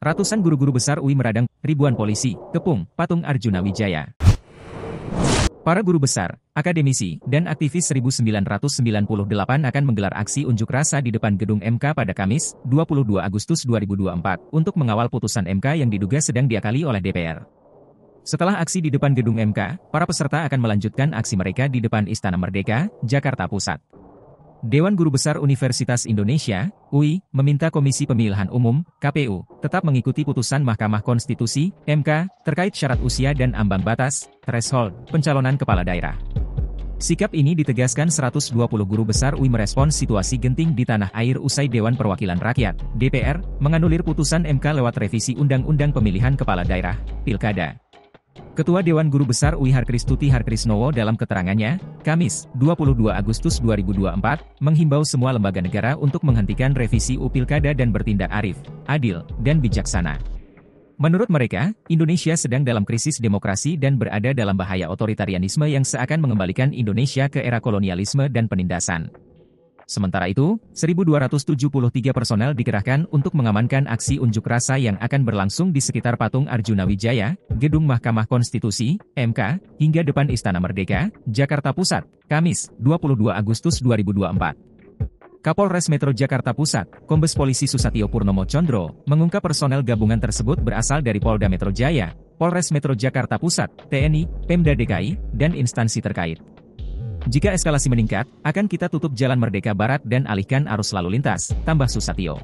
Ratusan guru-guru besar UI meradang, ribuan polisi, kepung, patung Arjuna Wijaya. Para guru besar, akademisi, dan aktivis 1998 akan menggelar aksi unjuk rasa di depan gedung MK pada Kamis, 22 Agustus 2024, untuk mengawal putusan MK yang diduga sedang diakali oleh DPR. Setelah aksi di depan gedung MK, para peserta akan melanjutkan aksi mereka di depan Istana Merdeka, Jakarta Pusat. Dewan Guru Besar Universitas Indonesia, UI, meminta Komisi Pemilihan Umum, KPU, tetap mengikuti putusan Mahkamah Konstitusi, MK, terkait syarat usia dan ambang batas, threshold, pencalonan kepala daerah. Sikap ini ditegaskan 120 guru besar UI merespons situasi genting di tanah air usai Dewan Perwakilan Rakyat, DPR, menganulir putusan MK lewat revisi Undang-Undang Pemilihan Kepala Daerah, Pilkada. Ketua Dewan Guru Besar UI Harkristuti Harkrisnowo dalam keterangannya, Kamis, 22 Agustus 2024, menghimbau semua lembaga negara untuk menghentikan revisi UU Pilkada dan bertindak arif, adil, dan bijaksana. Menurut mereka, Indonesia sedang dalam krisis demokrasi dan berada dalam bahaya otoritarianisme yang seakan mengembalikan Indonesia ke era kolonialisme dan penindasan. Sementara itu, 1.273 personel dikerahkan untuk mengamankan aksi unjuk rasa yang akan berlangsung di sekitar patung Arjuna Wijaya, Gedung Mahkamah Konstitusi, MK, hingga depan Istana Merdeka, Jakarta Pusat, Kamis, 22 Agustus 2024. Kapolres Metro Jakarta Pusat, Kombes Polisi Susatyo Purnomo Condro, mengungkap personel gabungan tersebut berasal dari Polda Metro Jaya, Polres Metro Jakarta Pusat, TNI, Pemda DKI, dan instansi terkait. Jika eskalasi meningkat, akan kita tutup Jalan Merdeka Barat dan alihkan arus lalu lintas, tambah Susatyo.